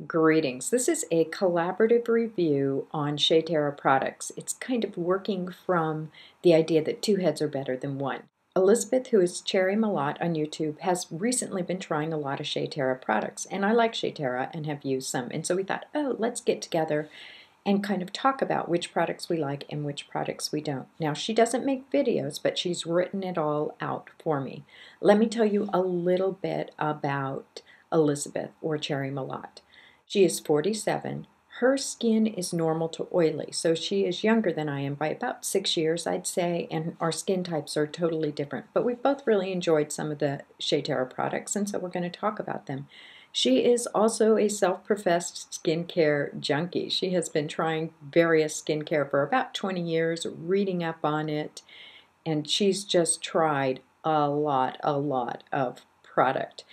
Greetings. This is a collaborative review on Shea Terra products. It's kind of working from the idea that two heads are better than one. Elizabeth, who is Cherry Malotte on YouTube, has recently been trying a lot of Shea Terra products, and I like Shea Terra and have used some. And so we thought, oh, let's get together and kind of talk about which products we like and which products we don't. Now, she doesn't make videos, but she's written it all out for me. Let me tell you a little bit about Elizabeth, or Cherry Malotte. She is 47. Her skin is normal to oily, so she is younger than I am by about 6 years, I'd say, and our skin types are totally different. But we've both really enjoyed some of the Shea Terra products, and so we're going to talk about them. She is also a self-professed skincare junkie. She has been trying various skincare for about 20 years, reading up on it, and she's just tried a lot of product.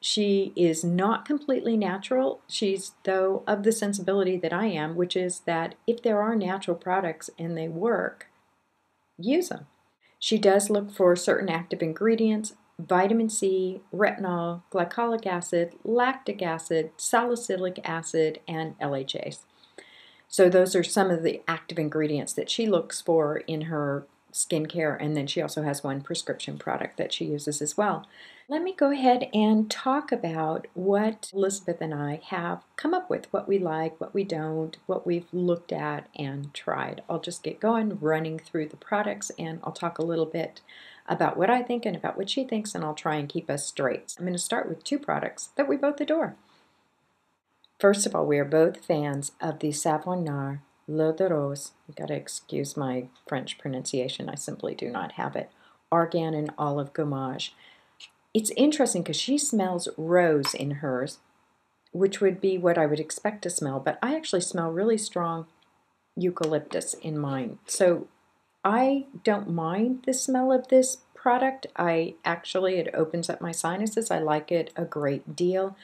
She is not completely natural. She's, though, of the sensibility that I am, which is that if there are natural products and they work, use them. She does look for certain active ingredients: vitamin C, retinol, glycolic acid, lactic acid, salicylic acid, and LHAs. So those are some of the active ingredients that she looks for in her skincare, and then she also has one prescription product that she uses as well. Let me go ahead and talk about what Elizabeth and I have come up with, what we like, what we don't, what we've looked at and tried. I'll just get going running through the products, and I'll talk a little bit about what I think and about what she thinks, and I'll try and keep us straight. I'm going to start with two products that we both adore. First of all, we are both fans of the Savon Noir L'Eau de Rose. You've got to excuse my French pronunciation. I simply do not have it. Argan and Olive Gommage. It's interesting because she smells rose in hers, which would be what I would expect to smell, but I actually smell really strong eucalyptus in mine. So I don't mind the smell of this product. It opens up my sinuses. I like it a great deal.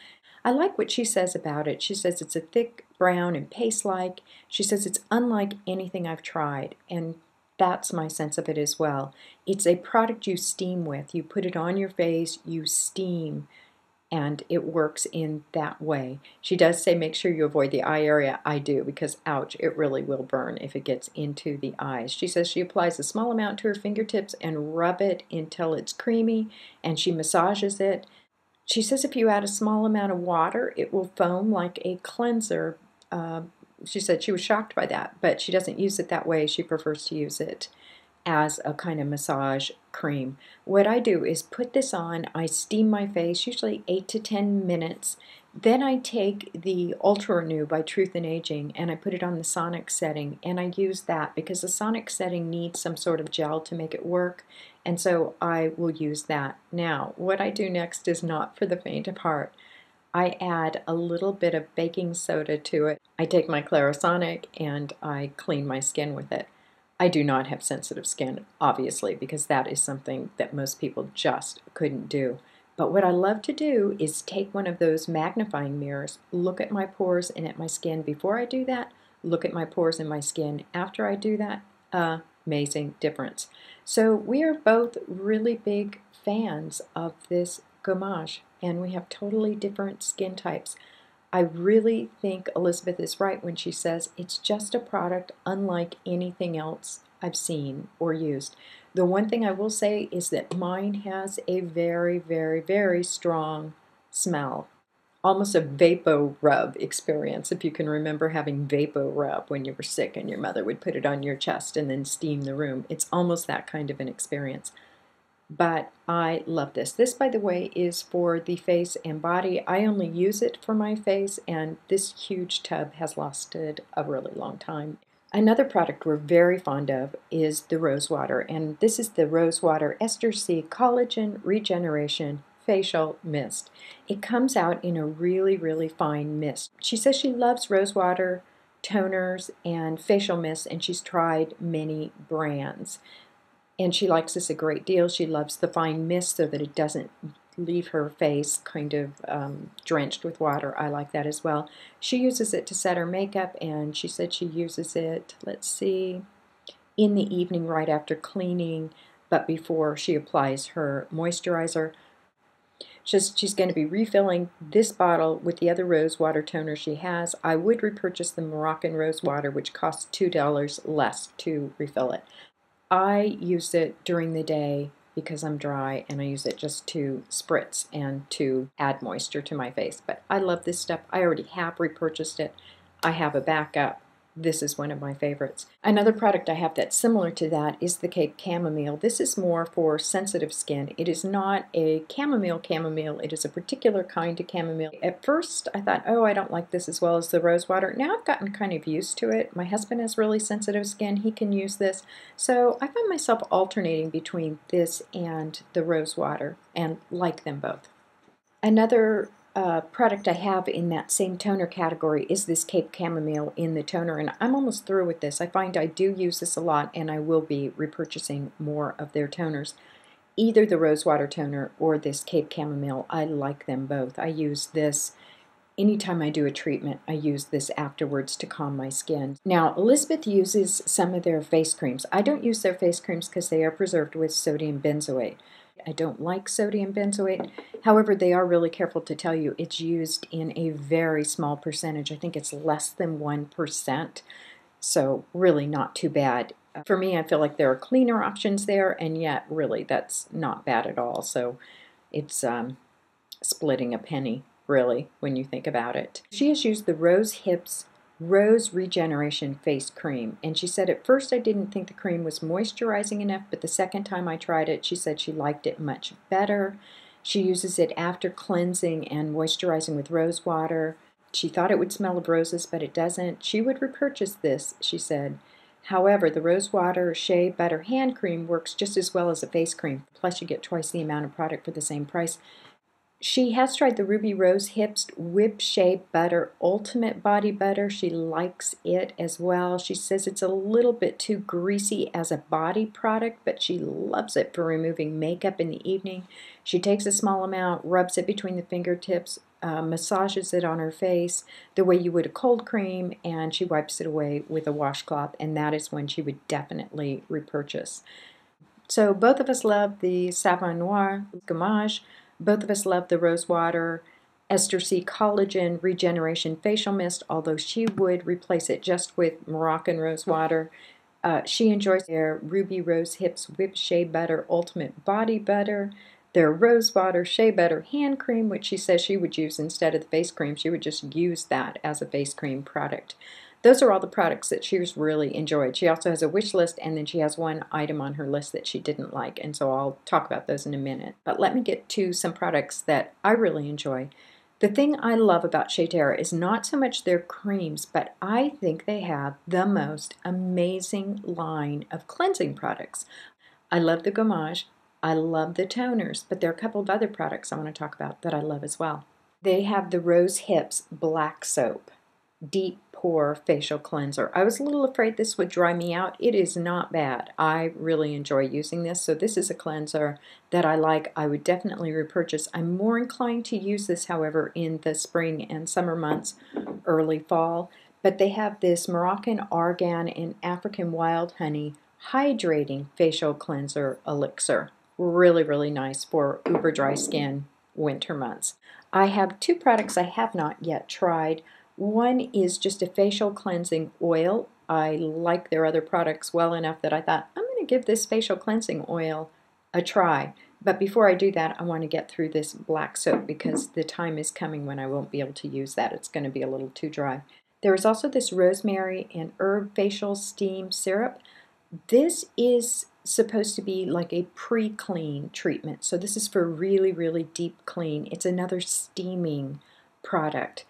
I like what she says about it. She says it's a thick brown and paste-like. She says it's unlike anything I've tried, and that's my sense of it as well. It's a product you steam with. You put it on your face, you steam, and it works in that way. She does say make sure you avoid the eye area. I do, because ouch, it really will burn if it gets into the eyes. She says she applies a small amount to her fingertips and rub it until it's creamy, and she massages it. She says if you add a small amount of water, it will foam like a cleanser. She said she was shocked by that, but she doesn't use it that way. She prefers to use it as a kind of massage cream. What I do is put this on, I steam my face, usually 8 to 10 minutes. Then I take the Ultra Renew by Truth in Aging and I put it on the sonic setting, and I use that because the sonic setting needs some sort of gel to make it work, and so I will use that. Now, what I do next is not for the faint of heart. I add a little bit of baking soda to it. I take my Clarisonic and I clean my skin with it. I do not have sensitive skin, obviously, because that is something that most people just couldn't do. But what I love to do is take one of those magnifying mirrors, look at my pores and at my skin before I do that, look at my pores and my skin after I do that. Amazing difference. So we are both really big fans of this gommage, and we have totally different skin types. I really think Elizabeth is right when she says it's just a product unlike anything else I've seen or used. The one thing I will say is that mine has a very strong smell. Almost a vapor rub experience, if you can remember having vapor rub when you were sick and your mother would put it on your chest and then steam the room. It's almost that kind of an experience. But I love this. This, by the way, is for the face and body. I only use it for my face, and this huge tub has lasted a really long time. Another product we're very fond of is the rose water, and this is the Rose Water Ester C Collagen Regeneration Facial Mist. It comes out in a really fine mist. She says she loves rose water, toners, and facial mists, and she's tried many brands. And she likes this a great deal. She loves the fine mist so that it doesn't leave her face kind of drenched with water. I like that as well. She uses it to set her makeup, and she said she uses it, let's see, in the evening right after cleaning, but before she applies her moisturizer. She's going to be refilling this bottle with the other rose water toner she has. I would repurchase the Moroccan rose water, which costs $2 less to refill it. I use it during the day because I'm dry, and I use it just to spritz and to add moisture to my face. But I love this stuff. I already have repurchased it. I have a backup. This is one of my favorites. Another product I have that's similar to that is the Cape Chamomile. This is more for sensitive skin. It is not a chamomile. It is a particular kind of chamomile. At first I thought, oh, I don't like this as well as the rose water. Now I've gotten kind of used to it. My husband has really sensitive skin. He can use this. So I find myself alternating between this and the rose water and like them both. Another product I have in that same toner category is this Cape Chamomile in the toner, and I'm almost through with this. I find I do use this a lot, and I will be repurchasing more of their toners. Either the Rose Water Toner or this Cape Chamomile, I like them both. I use this anytime I do a treatment. I use this afterwards to calm my skin. Now, Elizabeth uses some of their face creams. I don't use their face creams because they are preserved with sodium benzoate. I don't like sodium benzoate. However, they are really careful to tell you it's used in a very small percentage. I think it's less than 1%, so really not too bad. For me, I feel like there are cleaner options there, and yet really that's not bad at all. So it's splitting a penny, really, when you think about it. She has used the Rose Hips Rose Regeneration Face Cream, and she said at first I didn't think the cream was moisturizing enough, but the second time I tried it, she said she liked it much better. She uses it after cleansing and moisturizing with rose water. She thought it would smell of roses, but it doesn't. She would repurchase this, she said. However, the rose water shea butter hand cream works just as well as a face cream. Plus, you get twice the amount of product for the same price. She has tried the Ruby Rose Hips Whip Shea Butter Ultimate Body Butter. She likes it as well. She says it's a little bit too greasy as a body product, but she loves it for removing makeup in the evening. She takes a small amount, rubs it between the fingertips, massages it on her face the way you would a cold cream, and she wipes it away with a washcloth, and that is when she would definitely repurchase. So both of us love the Savon Noir Gommage. Both of us love the Rose Water Ester C Collagen Regeneration Facial Mist, although she would replace it just with Moroccan Rose Water. She enjoys their Ruby Rose Hips Whip Shea Butter Ultimate Body Butter, their Rose Water Shea Butter Hand Cream, which she says she would use instead of the face cream. She would just use that as a face cream product. Those are all the products that she's really enjoyed. She also has a wish list, and then she has one item on her list that she didn't like, and so I'll talk about those in a minute. But let me get to some products that I really enjoy. The thing I love about Shea Terra is not so much their creams, but I think they have the most amazing line of cleansing products. I love the Gommage, I love the toners, but there are a couple of other products I want to talk about that I love as well. They have the Rose Hips Black Soap Deep Pore Facial Cleanser. I was a little afraid this would dry me out. It is not bad. I really enjoy using this. So this is a cleanser that I like. I would definitely repurchase. I'm more inclined to use this, however, in the spring and summer months, early fall. But they have this Moroccan Argan and African Wild Honey Hydrating Facial Cleanser Elixir. Really, really nice for uber dry skin winter months. I have two products I have not yet tried. One is just a facial cleansing oil. I like their other products well enough that I thought, I'm going to give this facial cleansing oil a try. But before I do that, I want to get through this black soap because the time is coming when I won't be able to use that. It's going to be a little too dry. There is also this rosemary and herb facial steam syrup. This is supposed to be like a pre-clean treatment. So this is for really, really deep clean. It's another steaming product.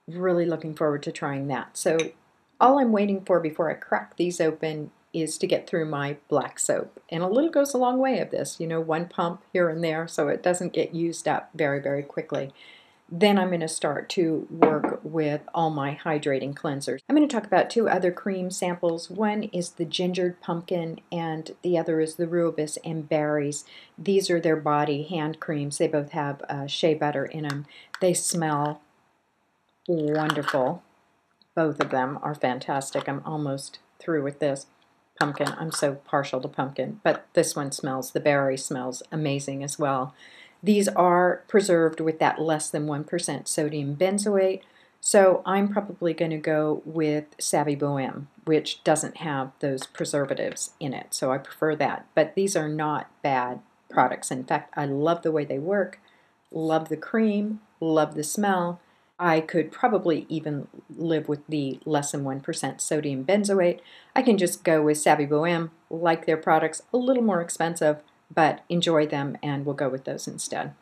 Really looking forward to trying that. So all I'm waiting for before I crack these open is to get through my black soap. And a little goes a long way of this, you know, one pump here and there so it doesn't get used up very, very quickly. Then I'm going to start to work with all my hydrating cleansers. I'm going to talk about two other cream samples. One is the Gingered Pumpkin and the other is the Rhubarb and Berries. These are their body hand creams. They both have shea butter in them. They smell wonderful. Both of them are fantastic. I'm almost through with this. Pumpkin, I'm so partial to pumpkin, but this one smells, the berry smells amazing as well. These are preserved with that less than 1% sodium benzoate, so I'm probably going to go with Savvy Bohème, which doesn't have those preservatives in it, so I prefer that. But these are not bad products. In fact, I love the way they work, love the cream, love the smell. I could probably even live with the less than 1% sodium benzoate. I can just go with Savvy Bohème, like their products, a little more expensive, but enjoy them, and we'll go with those instead.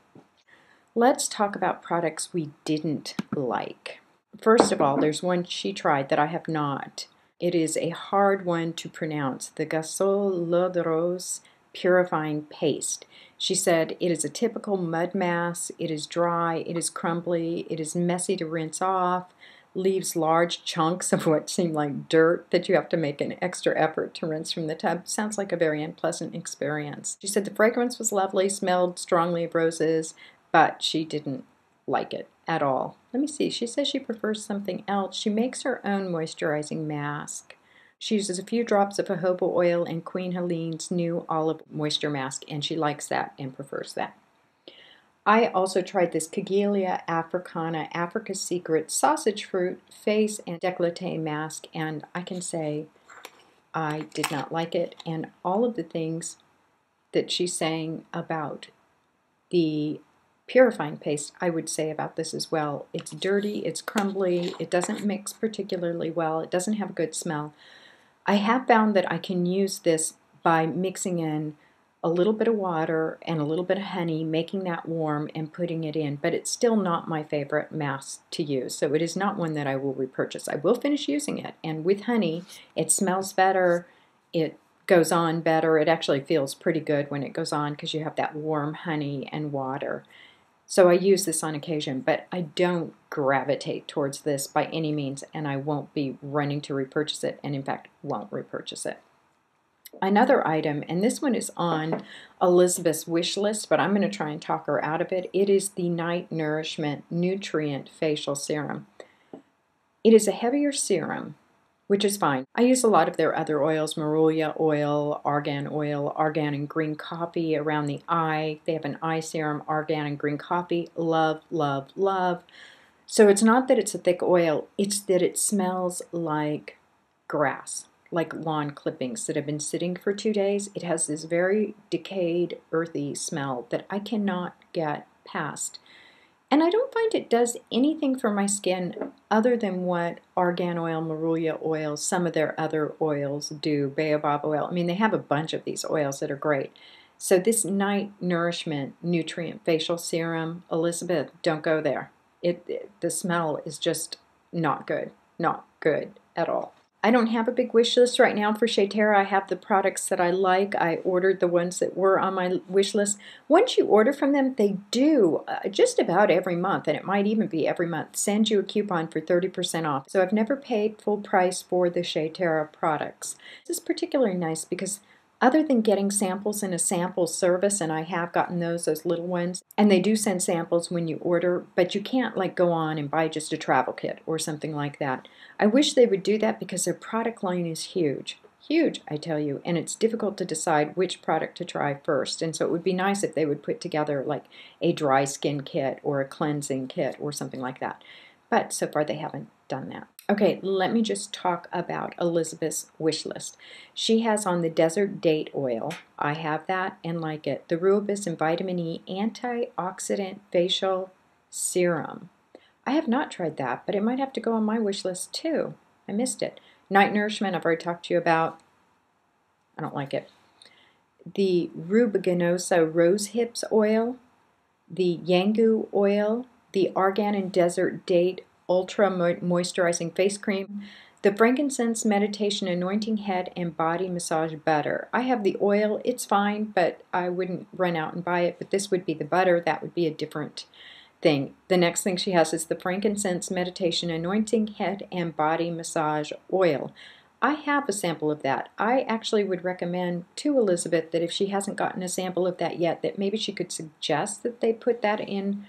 Let's talk about products we didn't like. First of all, there's one she tried that I have not. It is a hard one to pronounce, the Gasolodros Purifying Paste. She said it is a typical mud mass, it is dry, it is crumbly, it is messy to rinse off, leaves large chunks of what seem like dirt that you have to make an extra effort to rinse from the tub. Sounds like a very unpleasant experience. She said the fragrance was lovely, smelled strongly of roses, but she didn't like it at all. Let me see. She says she prefers something else. She makes her own moisturizing mask. She uses a few drops of jojoba oil and Queen Helene's new olive moisture mask, and she likes that and prefers that. I also tried this Cagelia africana, Africa's Secret sausage fruit face and décolleté mask, and I can say I did not like it. And all of the things that she's saying about the purifying paste, I would say about this as well. It's dirty, it's crumbly, it doesn't mix particularly well, it doesn't have a good smell. I have found that I can use this by mixing in a little bit of water and a little bit of honey, making that warm and putting it in, but it's still not my favorite mask to use, so it is not one that I will repurchase. I will finish using it, and with honey, it smells better, it goes on better, it actually feels pretty good when it goes on because you have that warm honey and water. So I use this on occasion, but I don't gravitate towards this by any means, and I won't be running to repurchase it, and in fact won't repurchase it. Another item, and this one is on Elizabeth's wish list, but I'm going to try and talk her out of it. It is the Night Nourishment Nutrient Facial Serum. It is a heavier serum, which is fine. I use a lot of their other oils, marula oil, argan and green coffee around the eye. They have an eye serum, argan and green coffee. Love, love, love. So it's not that it's a thick oil, it's that it smells like grass, like lawn clippings that have been sitting for 2 days. It has this very decayed, earthy smell that I cannot get past. And I don't find it does anything for my skin other than what argan oil, marula oil, some of their other oils do, baobab oil. I mean, they have a bunch of these oils that are great. So this Night Nourishment Nutrient Facial Serum, Elizabeth, don't go there. The smell is just not good at all. I don't have a big wish list right now for Shea Terra. I have the products that I like. I ordered the ones that were on my wish list. Once you order from them, they do just about every month, and it might even be every month, send you a coupon for 30% off. So I've never paid full price for the Shea Terra products. This is particularly nice because other than getting samples in a sample service, and I have gotten those little ones, and they do send samples when you order, but you can't like go on and buy just a travel kit or something like that. I wish they would do that because their product line is huge. Huge, I tell you, and it's difficult to decide which product to try first, and so it would be nice if they would put together like a dry skin kit or a cleansing kit or something like that. But so far they haven't done that. Okay, let me just talk about Elizabeth's wish list. She has on the Desert Date Oil. I have that and like it. The Rubus and Vitamin E Antioxidant Facial Serum. I have not tried that, but it might have to go on my wish list too. I missed it. Night Nourishment, I've already talked to you about. I don't like it. The Rubiginosa Rose Hips Oil, the Yangu Oil, the Argan and Desert Date Ultra Moisturizing Face Cream, the Frankincense Meditation Anointing Head and Body Massage Butter. I have the oil, it's fine, but I wouldn't run out and buy it, but this would be the butter, that would be a different thing. The next thing she has is the Frankincense Meditation Anointing Head and Body Massage Oil. I have a sample of that. I actually would recommend to Elizabeth that if she hasn't gotten a sample of that yet, that maybe she could suggest that they put that in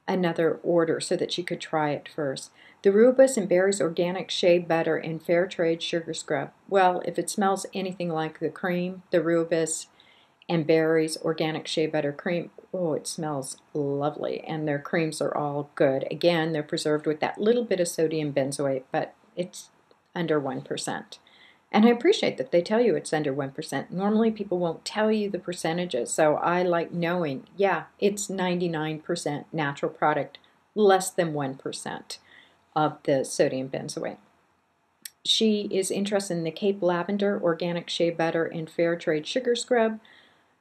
another order so that she could try it first. The Rubus and Berries Organic Shea Butter and Fair Trade Sugar Scrub. Well, if it smells anything like the cream, the Rubus, And Berry's Organic Shea Butter Cream. Oh, it smells lovely. And their creams are all good. Again, they're preserved with that little bit of sodium benzoate, but it's under 1%. And I appreciate that they tell you it's under 1%. Normally people won't tell you the percentages, so I like knowing, yeah, it's 99% natural product, less than 1% of the sodium benzoate. She is interested in the Cape Lavender Organic Shea Butter and Fair Trade Sugar Scrub,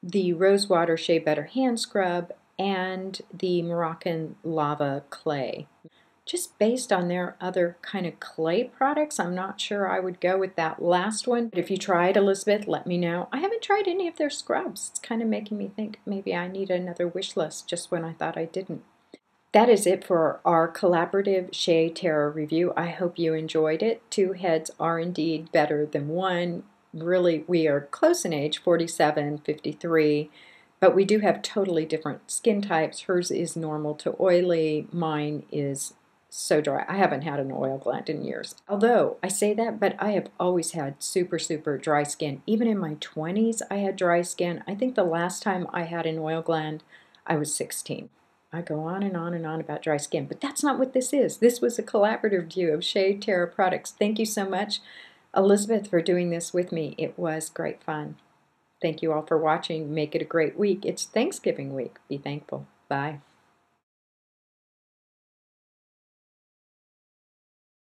the Rosewater Shea Butter Hand Scrub, and the Moroccan Lava Clay. Just based on their other kind of clay products, I'm not sure I would go with that last one. But if you tried, Elizabeth, let me know. I haven't tried any of their scrubs. It's kind of making me think maybe I need another wish list just when I thought I didn't. That is it for our collaborative Shea Terra review. I hope you enjoyed it. Two heads are indeed better than one. Really, we are close in age, 47, 53, but we do have totally different skin types. Hers is normal to oily. Mine is so dry. I haven't had an oil gland in years. Although I say that, but I have always had super, super dry skin. Even in my 20s, I had dry skin. I think the last time I had an oil gland, I was 16. I go on and on and on about dry skin, but that's not what this is. This was a collaborative view of Shea Terra products. Thank you so much, Elizabeth, for doing this with me. It was great fun. Thank you all for watching. Make it a great week. It's Thanksgiving week. Be thankful. Bye.